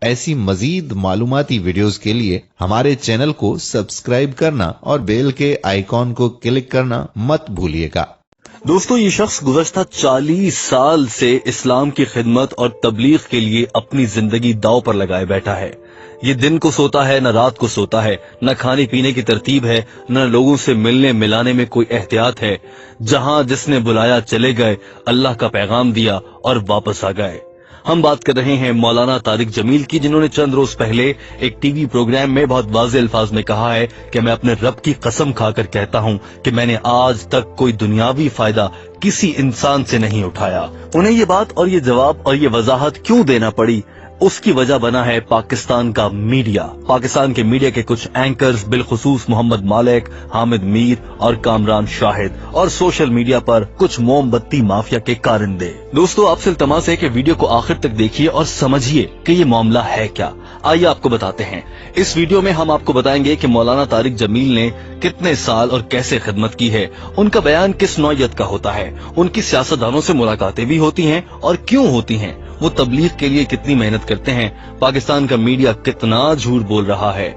ऐसी मजीद मालूमाती वीडियोस के लिए हमारे चैनल को सब्सक्राइब करना और बेल के आइकॉन को क्लिक करना मत भूलिएगा। दोस्तों, ये शख्स गुज़श्ता 40 साल से इस्लाम की खिदमत और तबलीग के लिए अपनी जिंदगी दांव पर लगाए बैठा है। ये दिन को सोता है, न रात को सोता है, न खाने पीने की तरतीब है, न लोगों से मिलने मिलाने में कोई एहतियात है। जहां जिसने बुलाया चले गए, अल्लाह का पैगाम दिया और वापस आ गए। हम बात कर रहे हैं मौलाना तारिक जमील की, जिन्होंने चंद रोज पहले एक टीवी प्रोग्राम में बहुत वाज़ेह अल्फाज में कहा है कि मैं अपने रब की कसम खाकर कहता हूं कि मैंने आज तक कोई दुनियावी फायदा किसी इंसान से नहीं उठाया। उन्हें ये बात और ये जवाब और ये वजाहत क्यों देना पड़ी, उसकी वजह बना है पाकिस्तान का मीडिया। पाकिस्तान के मीडिया के कुछ एंकर्स, बिलखुसूस मोहम्मद मालिक, हामिद मीर और कामरान शाहिद, और सोशल मीडिया पर कुछ मोमबत्ती माफिया के कारिंदे। दोस्तों, आपसे इल्तमास है कि वीडियो को आखिर तक देखिए और समझिए कि ये मामला है क्या। आइए आपको बताते हैं। इस वीडियो में हम आपको बताएंगे कि मौलाना तारिक जमील ने कितने साल और कैसे खिदमत की है, उनका बयान किस नौयत का होता है, उनकी सियासतदानों से मुलाकातें भी होती हैं और क्यों होती हैं, वो तबलीग के लिए कितनी मेहनत करते हैं, पाकिस्तान का मीडिया कितना झूठ बोल रहा है,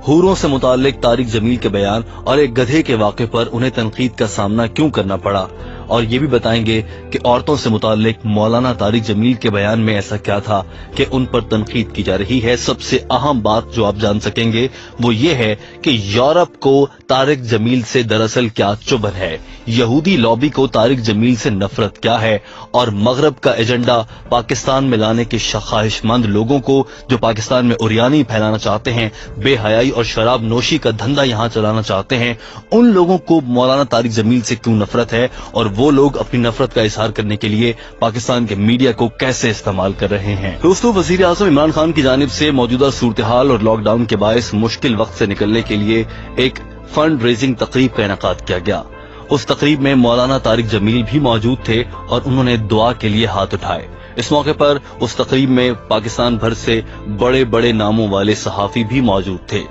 हूरों से मुताल्लिक तारिक जमील के बयान और एक गधे के वाक़े पर उन्हें तनकीद का सामना क्यों करना पड़ा, और ये भी बताएंगे कि औरतों से मुताल्लिक मौलाना तारिक जमील के बयान में ऐसा क्या था कि उन पर तनकीद की जा रही है। सबसे अहम बात जो आप जान सकेंगे वो ये है कि यूरोप को तारिक जमील से दरअसल क्या चुभन है, यहूदी लॉबी को तारिक जमील से नफरत क्या है, और मगरब का एजेंडा पाकिस्तान में लाने के ख्वाहिशमंद लोगों को जो पाकिस्तान में उरियानी फैलाना चाहते हैं, बेहयाई और शराब नोशी का धंधा यहाँ चलाना चाहते हैं, उन लोगों को मौलाना तारिक जमील से क्यों नफरत है, और वो लोग अपनी नफरत का इजहार करने के लिए पाकिस्तान के मीडिया को कैसे इस्तेमाल कर रहे हैं। दोस्तों, वजीर आजम इमरान खान की जानिब से मौजूदा सूरत हाल और लॉकडाउन के बायस मुश्किल वक्त से निकलने के लिए एक फंड रेजिंग तकरीब का इनेकाद किया गया। उस तकरीब में मौलाना तारिक जमील भी मौजूद थे और उन्होंने दुआ के लिए हाथ उठाए। इस मौके पर उस तकरीब में पाकिस्तान भर से बड़े बड़े नामों वाले सहाफी भी मौजूद थे।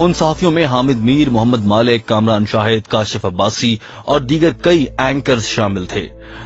उन सहाफियों में हामिद मीर, मोहम्मद मालिक, कामरान शाहिद, काशिफ अब्बासी और दीगर कई एंकर्स शामिल थे।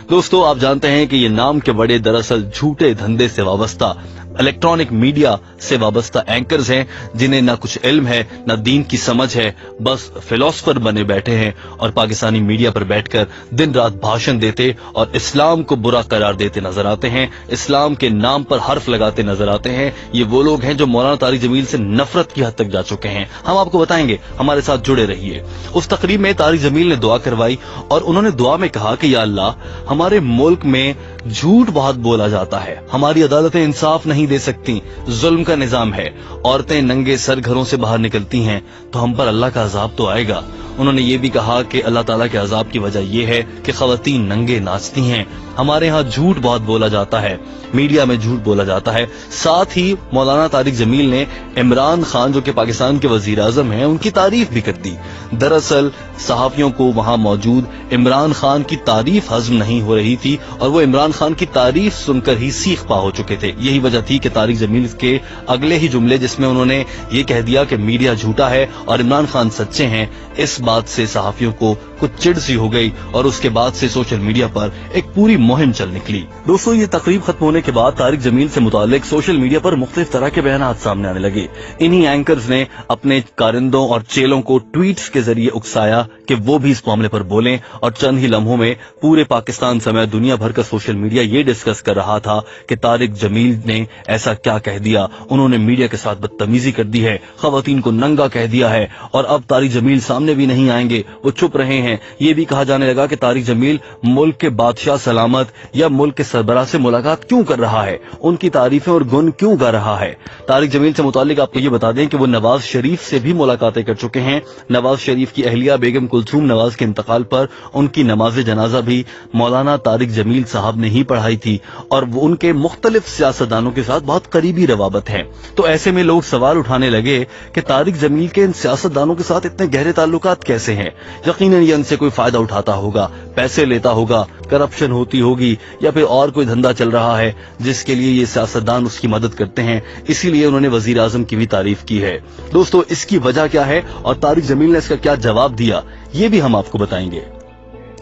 दोस्तों, आप जानते हैं कि ये नाम के बड़े दरअसल झूठे धंधे से वाबस्ता, इलेक्ट्रॉनिक मीडिया से वाबस्ता एंकर्स हैं, जिन्हें न कुछ इल्म है न दीन की समझ है, बस फिलोसफर बने बैठे हैं और पाकिस्तानी मीडिया पर बैठकर दिन रात भाषण देते और इस्लाम को बुरा करार देते नजर आते हैं, इस्लाम के नाम पर हर्फ लगाते नजर आते हैं। ये वो लोग हैं जो मौलाना तारिक जमील से नफरत की हद तक जा चुके हैं। हम आपको बताएंगे, हमारे साथ जुड़े रहिए। उस तकरीब में तारिक जमील ने दुआ करवाई और उन्होंने दुआ में कहा कि या अल्लाह, हमारे मुल्क में झूठ बहुत बोला जाता है, हमारी अदालतें इंसाफ नहीं दे सकती, जुल्म का निजाम है, औरतें नंगे सर घरों से बाहर निकलती हैं तो हम पर अल्लाह का अजाब तो आएगा। उन्होंने ये भी कहा कि अल्लाह ताला के अजाब की वजह यह है कि खवातीन नंगे नाचती हैं, हमारे यहाँ झूठ बहुत बोला जाता है, मीडिया में झूठ बोला जाता है। साथ ही मौलाना तारिक जमील ने इमरान खान, जो कि पाकिस्तान के वजीर आजम हैं, उनकी तारीफ भी कर दी। दरअसल सहाफियों को वहां मौजूद इमरान खान की तारीफ हजम नहीं हो रही थी और वो इमरान खान की तारीफ सुनकर ही सीख पा हो चुके थे। यही वजह थी कि तारिक जमील के अगले ही जुमले, जिसमें उन्होंने ये कह दिया कि मीडिया झूठा है और इमरान खान सच्चे हैं, इस बात से सहाफियों को कुछ चिढ़ सी हो गई और उसके बाद से सोशल मीडिया पर एक पूरी मुहिम चल निकली। दोस्तों, ये तकरीब खत्म होने के बाद तारिक जमील से मुतालिक सोशल मीडिया पर मुख्तलिफ तरह के बयानात सामने आने लगे। इन्हीं एंकर्स ने अपने कारिंदों और चेलों को ट्वीट्स के जरिए उकसाया कि वो भी इस मामले पर बोलें, और चंद ही लम्हों में पूरे पाकिस्तान समेत दुनिया भर का सोशल मीडिया ये डिस्कस कर रहा था कि तारिक जमील ने ऐसा क्या कह दिया, उन्होंने मीडिया के साथ बदतमीजी कर दी है, खवातीन को नंगा कह दिया है और अब तारिक जमील सामने भी नहीं आएंगे, वो चुप रहे हैं। ये भी कहा जाने लगा कि तारिक जमील मुल्क के बादशाह सलामत या मुल्क के सरबराह से मुलाकात क्यों कर रहा है, उनकी तारीफें और गुण क्यों गा रहा है। तारिक जमील से मुतालिक आपको ये बता दें कि वो नवाज शरीफ से भी मुलाकातें कर चुके हैं। नवाज शरीफ की अहलिया बेगम कुलथूम नवाज के इंतकाल पर उनकी नमाज जनाजा भी मौलाना तारिक जमील साहब ने ही पढ़ाई थी और वो उनके मुख्तलिफ सियासतदानों के साथ बहुत करीबी रवाबत है। तो ऐसे में लोग सवाल उठाने लगे कि तारिक जमील के इन सियासतदानों के साथ इतने गहरे ताल्लुकात कैसे हैं। यकीनन ये इनसे कोई फायदा उठाता होगा, पैसे लेता होगा, करप्शन होती होगी या फिर और कोई धंधा चल रहा है जिसके लिए ये सियासतदान उसकी मदद करते हैं, इसीलिए उन्होंने वजीर आजम की भी तारीफ की है। दोस्तों, इसकी वजह क्या है और तारिक जमील ने इसका क्या जवाब दिया, ये भी हम आपको बताएंगे।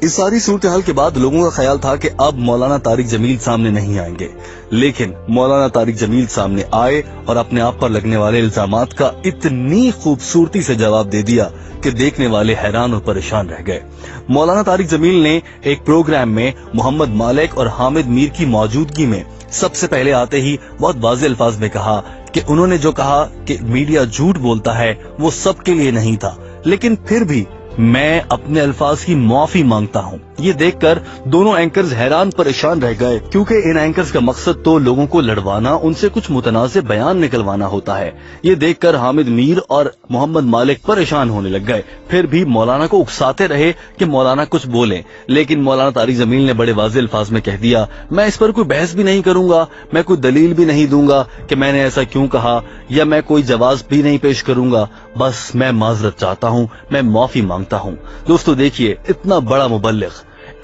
इस सारी सूरत हाल के बाद लोगों का ख्याल था कि अब मौलाना तारिक जमील सामने नहीं आएंगे, लेकिन मौलाना तारिक जमील सामने आए और अपने आप पर लगने वाले इल्जामात का इतनी खूबसूरती से जवाब दे दिया कि देखने वाले हैरान और परेशान रह गए। मौलाना तारिक जमील ने एक प्रोग्राम में मोहम्मद मालिक और हामिद मीर की मौजूदगी में सबसे पहले आते ही बहुत वाज़ेह अल्फाज में कहा कि उन्होंने जो कहा कि मीडिया झूठ बोलता है वो सबके लिए नहीं था, लेकिन फिर भी मैं अपने अल्फाज की माफी मांगता हूं। ये देखकर दोनों एंकर्स हैरान परेशान रह गए, क्योंकि इन एंकर्स का मकसद तो लोगों को लड़वाना, उनसे कुछ मुतनाज़े बयान निकलवाना होता है। ये देखकर हामिद मीर और मोहम्मद मालिक परेशान होने लग गए। फिर भी मौलाना को उकसाते रहे कि मौलाना कुछ बोलें, लेकिन मौलाना तारिक जमील ने बड़े वाज़ेह अल्फाज में कह दिया, मैं इस पर कोई बहस भी नहीं करूंगा, मैं कोई दलील भी नहीं दूंगा कि मैंने ऐसा क्यों कहा, या मैं कोई जवाब भी नहीं पेश करूंगा, बस मैं माजरत चाहता हूं, मैं माफी मांगता हूं। दोस्तों देखिए, इतना बड़ा मुबल्लिग,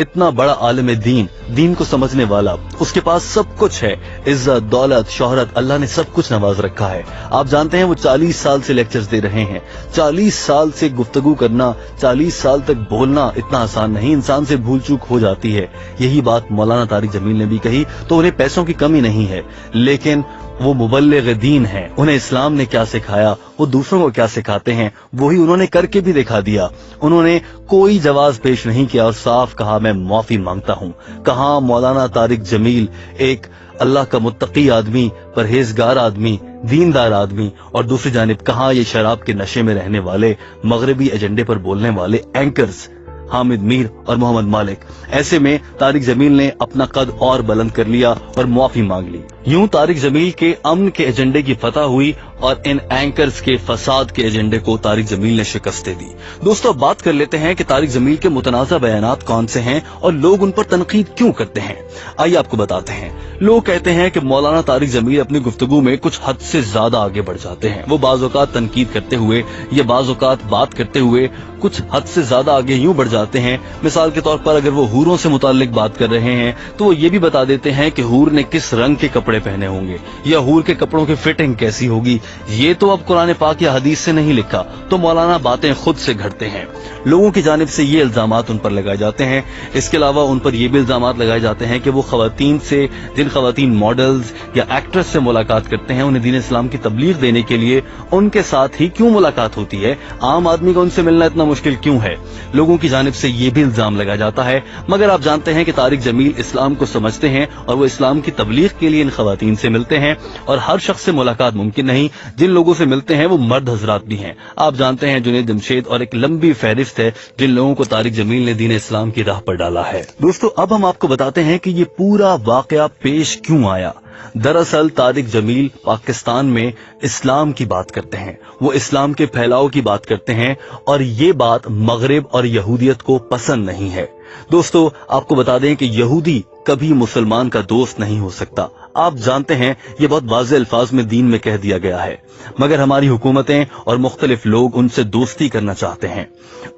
इतना बड़ा आलिम दीन को समझने वाला, उसके पास सब कुछ है, इज्जत, दौलत, शोहरत, अल्लाह ने सब कुछ नवाज रखा है। आप जानते हैं वो 40 साल से लेक्चर्स दे रहे हैं। 40 साल से गुफ्तगू करना, 40 साल तक बोलना इतना आसान नहीं, इंसान से भूल चूक हो जाती है। यही बात मौलाना तारिक जमील ने भी कही। तो उन्हें पैसों की कमी नहीं है, लेकिन वो मुबल्लिग दीन है। उन्हें इस्लाम ने क्या सिखाया, वो दूसरों को क्या सिखाते हैं, वही उन्होंने करके भी दिखा दिया। उन्होंने कोई जवाब पेश नहीं किया और साफ कहा, मैं माफी मांगता हूं। कहा मौलाना तारिक जमील एक अल्लाह का मुत्तकी आदमी, परहेजगार आदमी, दीनदार आदमी, और दूसरी जानिब कहा ये शराब के नशे में रहने वाले, मगरबी एजेंडे पर बोलने वाले एंकर्स हामिद मीर और मोहम्मद मालिक। ऐसे में तारिक जमील ने अपना कद और बुलंद कर लिया और माफी मांग ली। यूं तारिक जमील के अमन के एजेंडे की फतह हुई और इन एंकर्स के फसाद के एजेंडे को तारिक जमील ने शिकस्त दी। दोस्तों, अब बात कर लेते हैं कि तारिक जमील के मुतनाज़ा बयानात कौन से हैं और लोग उन पर तनकीद क्यों करते हैं। आइए आपको बताते हैं। लोग कहते हैं कि मौलाना तारिक जमील अपनी गुफ्तगू में कुछ हद से ज्यादा आगे बढ़ जाते हैं। वो बाज़ औक़ात तनकीद करते हुए या बाज़ औक़ात बात करते हुए कुछ हद से ज्यादा आगे यूं बढ़ जाते हैं। मिसाल के तौर पर अगर वो हूरों से मुताल्लिक बात कर रहे हैं तो वो ये भी बता देते हैं कि हूर ने किस रंग के कपड़े पहने होंगे या हूर के कपड़ों की फिटिंग कैसी होगी। ये तो अब कुरान पाक या हदीस से नहीं लिखा, तो मौलाना बातें खुद से घड़ते हैं। लोगों की जानिब से ये इल्जामात उन पर लगाए जाते हैं। इसके अलावा उन पर यह भी इल्जामात लगाए जाते हैं कि वो खवातीन से, जिन खवातीन मॉडल्स या एक्ट्रेस से मुलाकात करते हैं, उन्हें दीन इस्लाम की तबलीग देने के लिए उनके साथ ही क्यों मुलाकात होती है, आम आदमी को उनसे मिलना इतना मुश्किल क्यों है। लोगों की जानिब से ये भी इल्जाम लगाया जाता है। मगर आप जानते हैं कि तारिक जमील इस्लाम को समझते हैं और वो इस्लाम की तबलीग के लिए इन खवातीन से मिलते हैं। और हर शख्स से मुलाकात मुमकिन नहीं, जिन लोगों से मिलते हैं वो मर्द हजरात भी हैं। आप जानते हैं जुनैद जमशेद और एक लंबी फहरिस्त है जिन लोगों को तारिक जमील ने दीन इस्लाम की राह पर डाला है। दोस्तों, अब हम आपको बताते हैं कि ये पूरा वाकया पेश क्यों आया। दरअसल तारिक जमील पाकिस्तान में इस्लाम की बात करते हैं, वो इस्लाम के फैलाव की बात करते हैं और ये बात मगरिब और यहूदियत को पसंद नहीं है। दोस्तों, आपको बता दें कि यहूदी कभी मुसलमान का दोस्त नहीं हो सकता। आप जानते हैं ये बहुत वाज़ेह अल्फाज में दीन में कह दिया गया है, मगर हमारी हुकूमतें और मुख्तलिफ लोग उनसे दोस्ती करना चाहते हैं।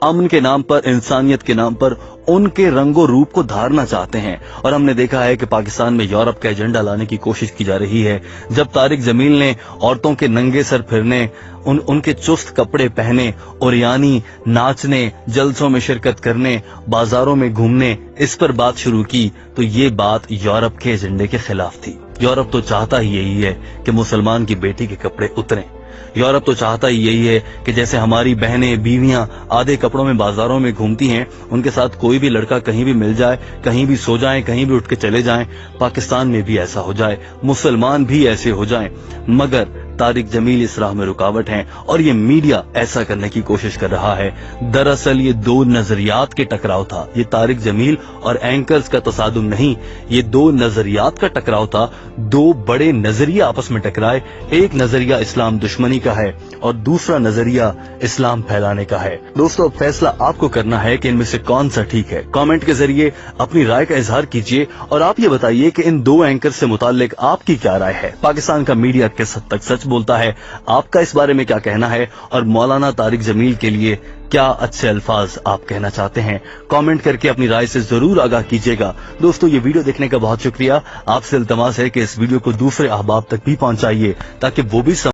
अमन के नाम पर, इंसानियत के नाम पर उनके रंगो रूप को धारना चाहते हैं। और हमने देखा है कि पाकिस्तान में यूरोप का एजेंडा लाने की कोशिश की जा रही है। जब तारिक जमील ने औरतों के नंगे सर फिरने, उनके चुस्त कपड़े पहने, उरियानी नाचने, जलसों में शिरकत करने, बाजारों में घूमने, इस पर बात शुरू की, तो ये बात यूरोप के एजेंडे के खिलाफ थी। यूरोप तो चाहता ही यही है कि मुसलमान की बेटी के कपड़े उतरें। यूरोप तो चाहता ही यही है कि जैसे हमारी बहनें, बीवियां आधे कपड़ों में बाजारों में घूमती हैं, उनके साथ कोई भी लड़का कहीं भी मिल जाए, कहीं भी सो जाए, कहीं भी उठ के चले जाएं, पाकिस्तान में भी ऐसा हो जाए, मुसलमान भी ऐसे हो जाएं। मगर तारिक जमील इस राह में रुकावट हैं और ये मीडिया ऐसा करने की कोशिश कर रहा है। दरअसल ये दो नजरियात के टकराव था। ये तारिक जमील और एंकर्स का तसादुम नहीं, ये दो नजरियात का टकराव था। दो बड़े नजरिया आपस में टकराए। एक नजरिया इस्लाम दुश्मनी का है और दूसरा नजरिया इस्लाम फैलाने का है। दोस्तों, अब फैसला आपको करना है कि इनमें से कौन सा ठीक है। कमेंट के जरिए अपनी राय का इजहार कीजिए और आप ये बताइए कि इन दो एंकर से मुताल्लिक आपकी क्या राय है। पाकिस्तान का मीडिया किस हद तक सच बोलता है, आपका इस बारे में क्या कहना है और मौलाना तारिक जमील के लिए क्या अच्छे अल्फाज आप कहना चाहते हैं, कमेंट करके अपनी राय से जरूर आगाह कीजिएगा। दोस्तों, ये वीडियो देखने का बहुत शुक्रिया। आपसे इल्तमास है कि इस वीडियो को दूसरे अहबाब तक भी पहुंचाइए ताकि वो भी